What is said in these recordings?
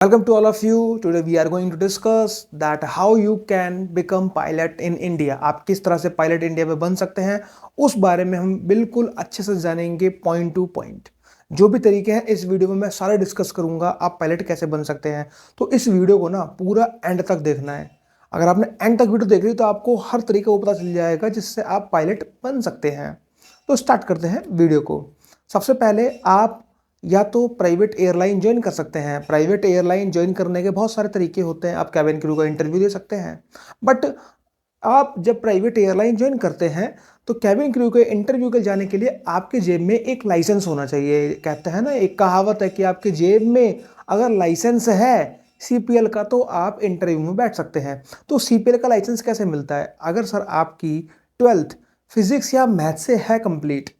Welcome to all of you. Today we are going to discuss that how you can become pilot in India. आप किस तरह से pilot India में बन सकते हैं उस बारे में हम बिल्कुल अच्छे से जानेंगे पॉइंट टू पॉइंट। जो भी तरीके हैं इस वीडियो में मैं सारे डिस्कस करूंगा, आप पायलट कैसे बन सकते हैं। तो इस वीडियो को ना पूरा एंड तक देखना है। अगर आपने एंड तक वीडियो देख ली तो आपको हर तरीके को पता चल जाएगा जिससे आप पायलट बन सकते हैं। तो स्टार्ट करते हैं वीडियो को। सबसे पहले आप या तो प्राइवेट एयरलाइन ज्वाइन कर सकते हैं। प्राइवेट एयरलाइन ज्वाइन करने के बहुत सारे तरीके होते हैं। आप कैबिन क्रू का इंटरव्यू दे सकते हैं। बट आप जब प्राइवेट एयरलाइन ज्वाइन करते हैं तो कैबिन क्रू के इंटरव्यू के जाने के लिए आपके जेब में एक लाइसेंस होना चाहिए। कहते हैं ना, एक कहावत है कि आपके जेब में अगर लाइसेंस है सीपीएल का तो आप इंटरव्यू में बैठ सकते हैं। तो सीपीएल का लाइसेंस कैसे मिलता है? अगर सर आपकी 12th फिजिक्स या मैथ से है कंप्लीट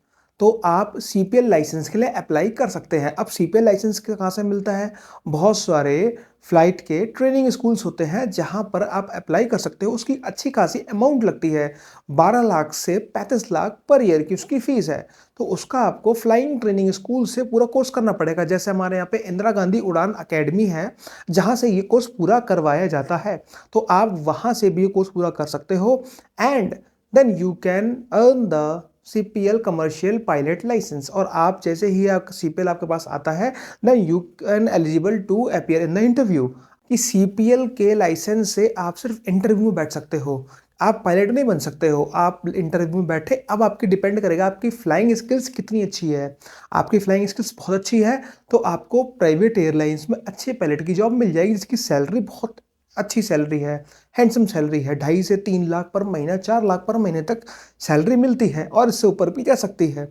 तो आप सीपीएल लाइसेंस के लिए अप्लाई कर सकते हैं। अब सीपीएल लाइसेंस कहाँ से मिलता है? बहुत सारे फ्लाइट के ट्रेनिंग स्कूल्स होते हैं जहां पर आप अप्लाई कर सकते हो। उसकी अच्छी खासी अमाउंट लगती है, 12 लाख से 35 लाख पर ईयर की उसकी फीस है। तो उसका आपको फ्लाइंग ट्रेनिंग स्कूल से पूरा कोर्स करना पड़ेगा। जैसे हमारे यहाँ पे इंदिरा गांधी उड़ान अकेडमी है जहाँ से ये कोर्स पूरा करवाया जाता है। तो आप वहाँ से भी ये कोर्स पूरा कर सकते हो and then you can earn the CPL commercial pilot licence. और आप जैसे ही आप सीपीएल आपके पास आता है then you can eligible to appear in the interview. कि सीपीएल के लाइसेंस से आप सिर्फ इंटरव्यू में बैठ सकते हो, आप पायलट नहीं बन सकते हो। आप इंटरव्यू में बैठे, अब आपकी डिपेंड करेगा आपकी फ्लाइंग स्किल्स कितनी अच्छी है। आपकी फ्लाइंग स्किल्स बहुत अच्छी है तो आपको प्राइवेट एयरलाइंस में अच्छे पायलट की जॉब मिल जाएगी जिसकी सैलरी बहुत अच्छी सैलरी है, हैंडसम सैलरी है। 2.5 से 3 लाख पर महीना, 4 लाख पर महीने तक सैलरी मिलती है और इससे ऊपर भी जा सकती है।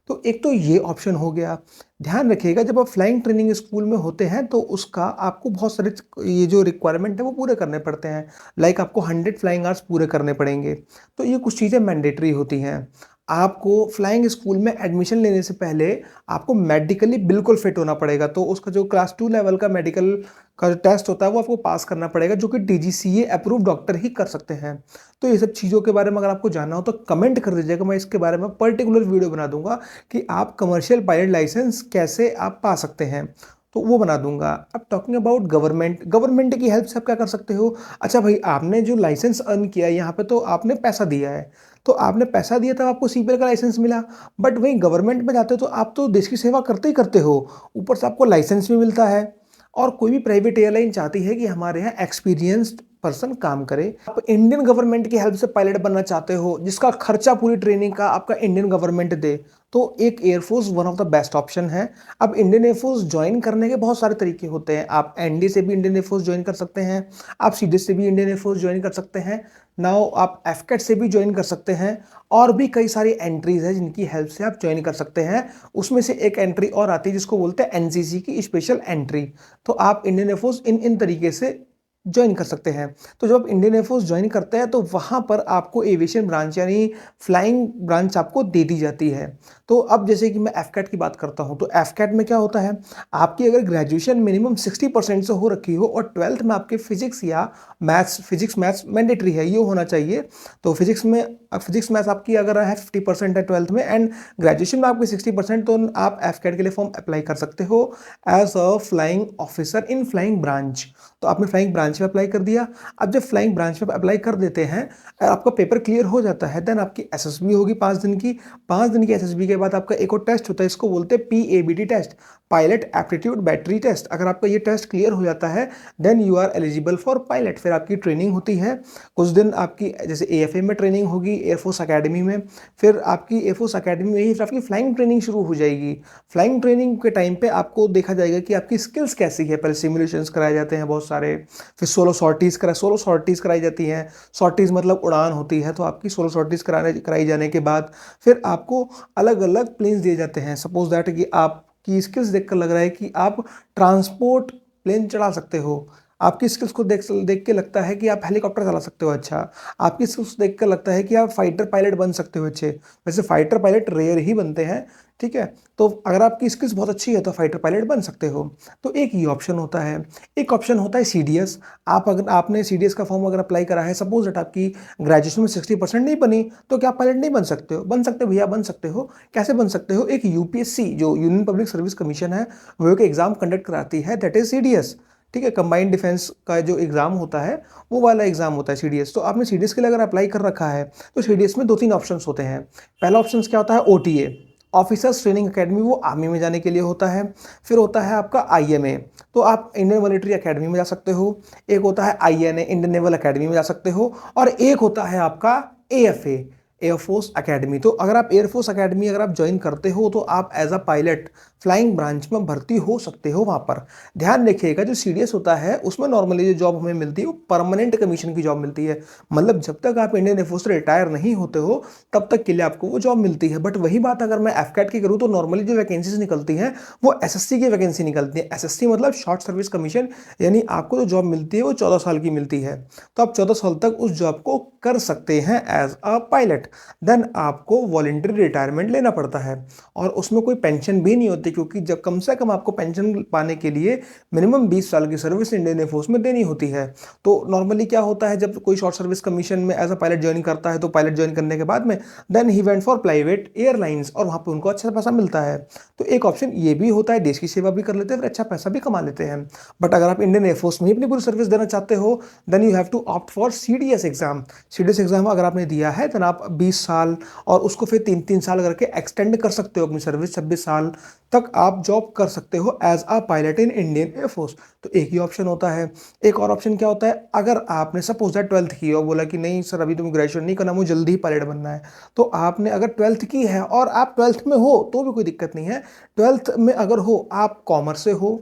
तो एक तो ये ऑप्शन हो गया। ध्यान रखिएगा जब आप फ्लाइंग ट्रेनिंग स्कूल में होते हैं तो उसका आपको बहुत सारे ये जो रिक्वायरमेंट है वो पूरे करने पड़ते हैं। लाइक आपको 100 फ्लाइंग आवर्स पूरे करने पड़ेंगे। तो ये कुछ चीज़ें मैंडेटरी होती हैं। आपको फ्लाइंग स्कूल में एडमिशन लेने से पहले आपको मेडिकली बिल्कुल फिट होना पड़ेगा। तो उसका जो क्लास 2 लेवल का मेडिकल का जो टेस्ट होता है वो आपको पास करना पड़ेगा, जो कि डीजीसीए अप्रूव डॉक्टर ही कर सकते हैं। तो ये सब चीज़ों के बारे में अगर आपको जानना हो तो कमेंट कर दीजिएगा, मैं इसके बारे में पर्टिकुलर वीडियो बना दूंगा कि आप कमर्शियल पायलट लाइसेंस कैसे आप पा सकते हैं, तो वो बना दूंगा। अब टॉकिंग अबाउट गवर्नमेंट की हेल्प से आप क्या कर सकते हो? अच्छा भाई, आपने जो लाइसेंस अर्न किया है यहाँ पे तो आपने पैसा दिया है, तो आपने पैसा दिया तब आपको सीपीएल का लाइसेंस मिला। बट वहीं गवर्नमेंट में जाते हो तो आप तो देश की सेवा करते ही करते हो, ऊपर से आपको लाइसेंस भी मिलता है। और कोई भी प्राइवेट एयरलाइन चाहती है कि हमारे यहाँ एक्सपीरियंस्ड पर्सन काम करे। आप इंडियन गवर्नमेंट की हेल्प से पायलट बनना चाहते हो जिसका खर्चा पूरी ट्रेनिंग का आपका इंडियन गवर्नमेंट दे, तो एक air force one of the best option है। अब इंडियन एयरफोर्स ज्वाइन करने के बहुत सारे तरीके होते हैं। आप एनडी से भी इंडियन एयरफोर्स ज्वाइन कर सकते हैं, आप सीडीएस से भी इंडियन एयरफोर्स ज्वाइन कर सकते हैं, नाउ आप एफकेट से भी ज्वाइन कर सकते हैं। और भी कई सारी एंट्रीज है जिनकी हेल्प से आप ज्वाइन कर सकते हैं। उसमें से एक एंट्री और आती है जिसको बोलते हैं एनसीसी की स्पेशल एंट्री। तो आप इंडियन एयरफोर्स इन तरीके से ज्वाइन कर सकते हैं। तो जब आप इंडियन एयरफोर्स ज्वाइन करते हैं तो वहाँ पर आपको एविएशन ब्रांच यानी फ्लाइंग ब्रांच आपको दे दी जाती है। तो अब जैसे कि मैं एफकेट की बात करता हूँ तो एफकेट में क्या होता है, आपकी अगर ग्रेजुएशन मिनिमम 60% से हो रखी हो और 12th में आपके फिजिक्स मैथ्स मैंडेटरी है, ये होना चाहिए। तो फिजिक्स मैथ्स आपकी अगर है 50% है 12th में एंड ग्रेजुएशन में आपकी 60%, तो आप एफकेट के लिए फॉर्म अप्लाई कर सकते हो as a flying officer in flying branch. तो आपने फ्लाइंग ब्रांच में अप्लाई कर दिया। अब जब फ्लाइंग ब्रांच में अप्लाई कर देते हैं, आपका पेपर क्लियर हो जाता है, देन आपकी एसएसबी होगी 5 दिन की। 5 दिन की एसएसबी के बाद आपका एक और टेस्ट होता है, इसको बोलते हैं PABT test, pilot aptitude battery test. अगर आपका ये टेस्ट क्लियर हो जाता है then you are eligible for pilot. फिर आपकी ट्रेनिंग होती है कुछ दिन आपकी, जैसे एएफए में ट्रेनिंग होगी एयरफोर्स अकेडमी में। फिर आपकी एयरफोर्स अकेडमी में ही आपकी फ्लाइंग ट्रेनिंग शुरू हो जाएगी। फ्लाइंग ट्रेनिंग के टाइम पे आपको देखा जाएगा कि आपकी स्किल्स कैसी है। पहले सिमुलेशंस कराए जाते हैं बहुत सारे, फिर सोलो सॉर्टीज कराई जाती हैं। सॉर्टीज मतलब उड़ान होती है, तो आपकी सोलो सॉर्टीज कराई जाने के बाद फिर आपको अलग अलग प्लेन्स दिए जाते हैं। सपोज दैट कि आपकी स्किल्स देखकर लग रहा है कि आप ट्रांसपोर्ट प्लेन चला सकते हो, आपकी स्किल्स को देख के लगता है कि आप हेलीकॉप्टर चला सकते हो, अच्छा आपकी स्किल्स देख कर लगता है कि आप फाइटर पायलट बन सकते हो अच्छे। वैसे फाइटर पायलट रेयर ही बनते हैं, ठीक है। तो अगर आपकी स्किल्स बहुत अच्छी है तो फाइटर पायलट बन सकते हो। तो एक ये ऑप्शन होता है। एक ऑप्शन होता है सीडीएस। अगर आपने सीडीएस का फॉर्म अगर अप्लाई करा है, सपोज दैट आपकी ग्रेजुएशन में 60% नहीं बनी, तो क्या आप पायलट नहीं बन सकते हो? बन सकते हो भैया, बन सकते हो। कैसे बन सकते हो? एक यूपीएससी जो यूनियन पब्लिक सर्विस कमीशन है वो एक एग्जाम कंडक्ट कराती है, दैट इज सीडीएस। ठीक है, कंबाइंड डिफेंस का जो एग्ज़ाम होता है वो वाला एग्ज़ाम होता है सीडीएस। तो आपने सीडीएस के लिए अगर अप्लाई कर रखा है तो सीडीएस में 2-3 ऑप्शंस होते हैं। पहला ऑप्शंस क्या होता है, ओटीए, ऑफिसर्स ट्रेनिंग अकेडमी, वो आर्मी में जाने के लिए होता है। फिर होता है आपका आईएमए, तो आप इंडियन मिलिट्री अकेडमी में जा सकते हो। एक होता है आईएनए, इंडियन नेवल अकेडमी में जा सकते हो। और एक होता है आपका एएफए, एयरफोर्स अकेडमी। तो अगर आप एयरफोर्स अकेडमी अगर आप ज्वाइन करते हो तो आप as a pilot flying branch में भर्ती हो सकते हो वहाँ पर। ध्यान रखिएगा, जो सीडीएस होता है उसमें नॉर्मली जो जॉब हमें मिलती है वो परमानेंट कमीशन की जॉब मिलती है। मतलब जब तक आप इंडियन एयरफोर्स से रिटायर नहीं होते हो तब तक के लिए आपको वो जॉब मिलती है। बट वही बात अगर मैं एफकैट की करूँ तो नॉर्मली जो वैकेंसीज निकलती हैं वो एसएससी की वैकेंसी निकलती है। एसएससी मतलब शॉर्ट सर्विस कमीशन, यानी आपको जो जॉब मिलती है वो 14 साल की मिलती है। तो आप 14 साल तक उस जॉब को कर सकते हैं एज अ पायलट। देन आपको वॉलंटरी रिटायरमेंट लेना पड़ता है और उसमें कोई पेंशन भी नहीं होती, क्योंकि जब कम से कम आपको पेंशन पाने के लिए मिनिमम 20 साल की सर्विस इंडियन एयरफोर्स में देनी होती है। तो नॉर्मली क्या होता है, जब कोई शॉर्ट सर्विस कमीशन में एज अ पायलट ज्वाइन करता है तो पायलट ज्वाइन करने के बाद में then he went for private airlines और वहाँ पे उनको अच्छा पैसा मिलता है। तो एक ऑप्शन ये भी होता है, देश की सेवा भी कर लेते हैं फिर अच्छा पैसा भी कमा लेते हैं। बट अगर आप इंडियन एयरफोर्स में ही अपनी पूरी सर्विस देना चाहते हो then you have to opt for CDS exam. CDS exam अगर आपने दिया है देन आप 20 साल और उसको फिर 3-3 साल करके एक्सटेंड कर सकते हो अपनी सर्विस, 26 साल तक आप जॉब कर सकते हो as a pilot in Indian air force. तो एक ही ऑप्शन होता है। एक और ऑप्शन क्या होता है, अगर आपने सपोज दैट 12th की और बोला कि नहीं सर अभी तो ग्रेजुएशन नहीं करना, मुझे जल्दी ही पायलट बनना है, तो आपने अगर 12th की है और आप 12th में हो तो भी कोई दिक्कत नहीं है। 12th में अगर हो, आप कॉमर्स से हो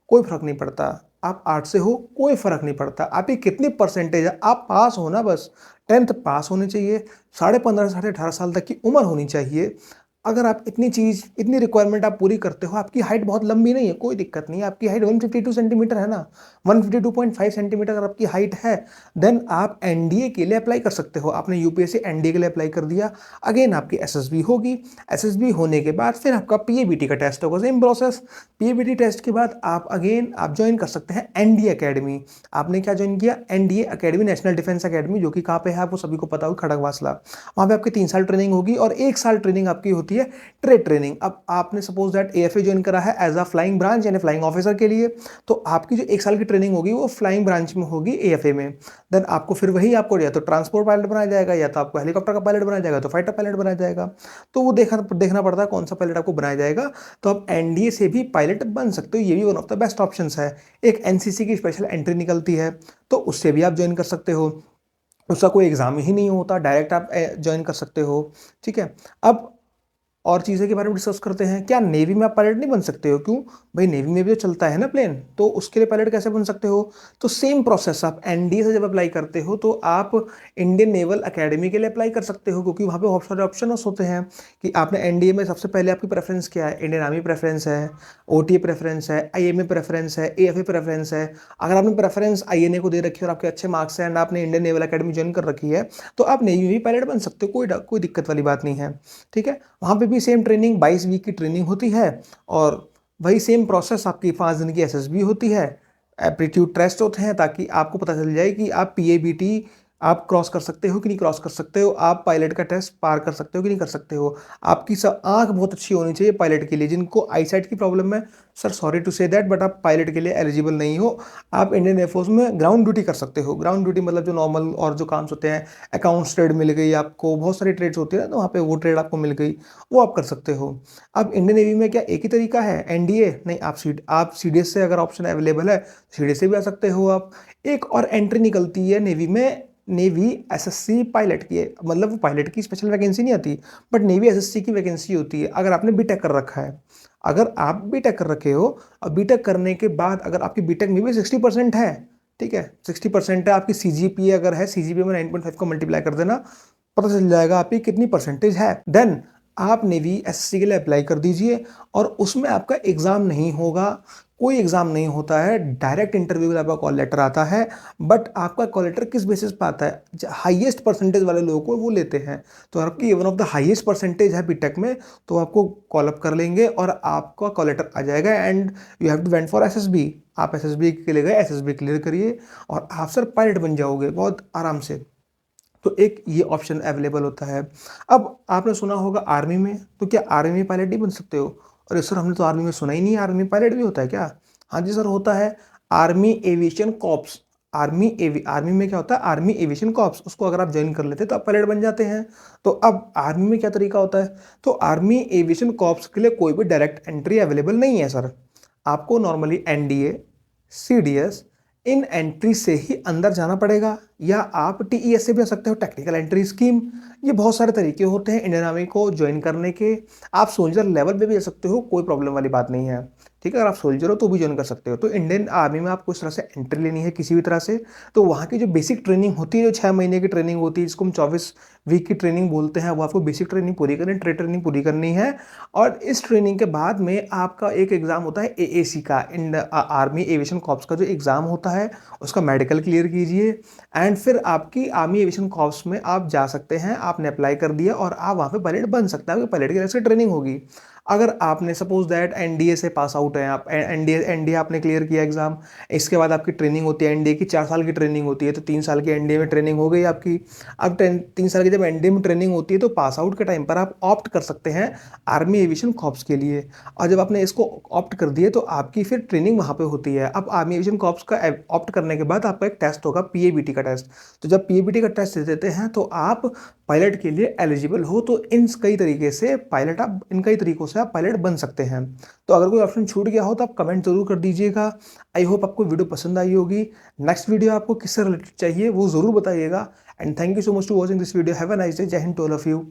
कोई फर्क नहीं पड़ता, आप आर्ट से हो कोई फर्क नहीं पड़ता, आपकी कितनी परसेंटेज है, आप पास हो ना बस। 10th पास होनी चाहिए, 15.5 से 18 साल तक की उम्र होनी चाहिए। अगर आप इतनी रिक्वायरमेंट आप पूरी करते हो, आपकी हाइट बहुत लंबी नहीं है कोई दिक्कत नहीं है, आपकी हाइट 152 सेंटीमीटर है ना, 152.5 सेंटीमीटर अगर आपकी हाइट है देन आप एनडीए के लिए अप्लाई कर सकते हो। आपने यूपीएससी एनडीए के लिए अप्लाई कर दिया, अगेन आपकी एसएसबी होगी, एसएसबी होने के बाद फिर आपका पीएबीटी का टेस्ट होगा, सेम प्रोसेस। पीएबीटी टेस्ट के बाद आप अगेन आप ज्वाइन कर सकते हैं एनडीए अकेडमी। आपने क्या ज्वाइन किया, NDA academy, national defence academy, जो कि कहाँ पे है आपको सभी को पता होगा, खड़गवासला। वहाँ पे आपकी 3 साल ट्रेनिंग होगी और 1 साल ट्रेनिंग आपकी होती है ट्रेड ट्रेनिंग। अब आपने सपोज दैट एएफए ज्वाइन करा है एज अ फ्लाइंग ब्रांच यानी फ्लाइंग ऑफिसर के लिए, तो आपकी जो 1 साल की ट्रेनिंग होगी वो फ्लाइंग ब्रांच में होगी एएफए में। देन आपको फिर वही आपको या तो ट्रांसपोर्ट पायलट बनाया जाएगा या तो आपको हेलीकॉप्टर का पायलट बनाया जाएगा, तो फाइटर पायलट बनाया जाएगा। तो वो देखना पड़ता है कौन सा पायलट आपको बनाया जाएगा। तो आप एनडीए से भी पायलट बन सकते हो, ये भी one of the best options है। एक एनसीसी की स्पेशल एंट्री निकलती है तो उससे भी आप ज्वाइन कर सकते हो, उसका कोई एग्जाम ही नहीं होता, डायरेक्ट आप ज्वाइन कर सकते हो। ठीक है, अब और चीज़ें के बारे में डिस्कस करते हैं। क्या नेवी में आप पायलट नहीं बन सकते हो, क्यों भाई, नेवी में भी तो चलता है ना प्लेन, तो उसके लिए पायलट कैसे बन सकते हो। तो सेम प्रोसेस, आप एनडीए से जब अप्लाई करते हो तो आप इंडियन नेवल अकेडमी के लिए अप्लाई कर सकते हो, क्योंकि वहाँ पे बहुत सारे ऑप्शन होते हैं कि आपने एनडीए में सबसे पहले आपकी प्रेफरेंस क्या है, इंडियन आर्मी प्रेफरेंस है, ओटीए प्रेफरेंस है, आईएमए प्रेफरेंस है, एएफए प्रेफरेंस है। अगर आपने प्रेफरेंस आईएनए को दे रखी है और आपके अच्छे मार्क्स हैं एंड आपने इंडियन नेवल अकेडमी ज्वाइन कर रखी है तो आप नेवी में भी पायलट बन सकते हो, कोई दिक्कत वाली बात नहीं है। ठीक है, वहाँ पे भी सेम ट्रेनिंग 22 वीक की ट्रेनिंग होती है और वही सेम प्रोसेस, आपकी 5 दिन की एसएसबी होती है, एप्टीट्यूड टेस्ट होते हैं ताकि आपको पता चल जाए कि आप पीएबीटी आप क्रॉस कर सकते हो कि नहीं क्रॉस कर सकते हो, आप पायलट का टेस्ट पार कर सकते हो कि नहीं कर सकते हो। आपकी सब आंख बहुत अच्छी होनी चाहिए पायलट के लिए, जिनको आईसाइट की प्रॉब्लम है sir sorry to say that but आप पायलट के लिए एलिजिबल नहीं हो। आप इंडियन एयरफोर्स में ग्राउंड ड्यूटी कर सकते हो, ग्राउंड ड्यूटी मतलब जो नॉर्मल और जो काम होते हैं, अकाउंट्स ट्रेड मिल गई आपको, बहुत सारी ट्रेड्स होती है ना, तो वहाँ पे वो ट्रेड आपको मिल गई, वो आप कर सकते हो। अब इंडियन नेवी में क्या एक ही तरीका है एनडीए, नहीं, आप सीडीएस से अगर ऑप्शन अवेलेबल है सीडीएस से भी आ सकते हो आप। एक और एंट्री निकलती है नेवी में, नेवी एसएससी पायलट की है, मतलब पायलट की स्पेशल वैकेंसी नहीं आती बट नेवी एसएससी की वैकेंसी होती है। अगर आपने बीटेक कर रखा है, अगर आप बीटेक कर रखे हो और बीटेक करने के बाद अगर आपकी बीटेक में भी 60% है, ठीक है 60% है आपकी, सीजीपीए अगर है, सीजीपीए में 9.5 को मल्टीप्लाई कर देना, पता चल जाएगा आपकी कितनी परसेंटेज है। देन आप नेवी एसएससी के लिए अप्लाई कर दीजिए और उसमें आपका एग्ज़ाम नहीं होगा, कोई एग्ज़ाम नहीं होता है, डायरेक्ट इंटरव्यू के लिए आपका कॉल लेटर आता है। बट आपका कॉल लेटर किस बेसिस पे आता है, हाईएस्ट परसेंटेज वाले लोगों को वो लेते हैं। तो आपकी one of the highest percentage है बीटेक में तो आपको कॉल अप कर लेंगे और आपका कॉल लेटर आ जाएगा and you have to went for SSB. आप एसएसबी के लिए गए, एसएसबी क्लियर करिए और आप सर पायलट बन जाओगे बहुत आराम से। तो एक ये ऑप्शन अवेलेबल होता है। अब आपने सुना होगा आर्मी में, तो क्या आर्मी में पायलट नहीं बन सकते हो। अरे सर हमने तो आर्मी में सुना ही नहीं, आर्मी पायलट भी होता है क्या। हाँ जी सर होता है। Army aviation corps. आर्मी में क्या होता है, आर्मी एविएशन कॉर्प्स, उसको अगर आप ज्वाइन कर लेते हैं तो आप पायलट बन जाते हैं। तो अब आर्मी में क्या तरीका होता है, तो आर्मी एविएशन कॉर्प्स के लिए कोई भी डायरेक्ट एंट्री अवेलेबल नहीं है सर। आपको नॉर्मली एनडीए, सीडीएस, इन एंट्री से ही अंदर जाना पड़ेगा, या आप टीईएस से भी जा सकते हो, टेक्निकल एंट्री स्कीम। ये बहुत सारे तरीके होते हैं इंडियन आर्मी को ज्वाइन करने के। आप सोल्जर लेवल पे भी जा सकते हो, कोई प्रॉब्लम वाली बात नहीं है। ठीक है, अगर आप सोल्जर हो तो भी ज्वाइन कर सकते हो। तो इंडियन आर्मी में आपको इस तरह से एंट्री लेनी है किसी भी तरह से। तो वहाँ की जो बेसिक ट्रेनिंग होती है, जो 6 महीने की ट्रेनिंग होती है, जिसको हम 24 वीक की ट्रेनिंग बोलते हैं, वो आपको बेसिक ट्रेनिंग पूरी करनी, ट्रेनिंग पूरी करनी है। और इस ट्रेनिंग के बाद में आपका एक एग्ज़ाम होता है एएसी का, आर्मी एविएशन कॉर्प्स का जो एग्ज़ाम होता है, उसका मेडिकल क्लियर कीजिए। एंड फिर आपकी आर्मी एविएशन कॉर्प्स में आप जा सकते हैं। आपने अप्लाई कर दिया और आप वहाँ पे पायलट बन सकते हैं। आपकी पायलट की तरफ से ट्रेनिंग होगी। अगर आपने सपोज दैट एनडीए से पास आउट हैं आप, एनडीए आपने क्लियर किया एग्जाम, इसके बाद आपकी ट्रेनिंग होती है एनडीए की, 4 साल की ट्रेनिंग होती है, तो 3 साल की एनडीए में ट्रेनिंग हो गई आपकी। अब 3 साल की जब एनडीए में ट्रेनिंग होती है तो पास आउट के टाइम पर आप ऑप्ट कर सकते हैं आर्मी एविएशन कॉर्प्स के लिए। और जब आपने इसको ऑप्ट कर दिए तो आपकी फिर ट्रेनिंग वहाँ पे होती है। अब आर्मी एविएशन कॉर्प्स का ऑप्ट करने के बाद आपका एक टेस्ट होगा, पीएबीटी का टेस्ट। तो जब पीएबीटी का टेस्ट दे देते हैं तो आप पायलट के लिए एलिजिबल हो। तो इन कई तरीके से पायलट आप इन कई तरीकों से आप पायलट बन सकते हैं। तो अगर कोई ऑप्शन छूट गया हो तो आप कमेंट जरूर कर दीजिएगा। आई होप आपको वीडियो पसंद आई होगी। नेक्स्ट वीडियो आपको किससे रिलेटेड चाहिए वो जरूर बताइएगा। And thank you so much to watching this video. Have a nice day. जय हिंद टू ऑल ऑफ यू।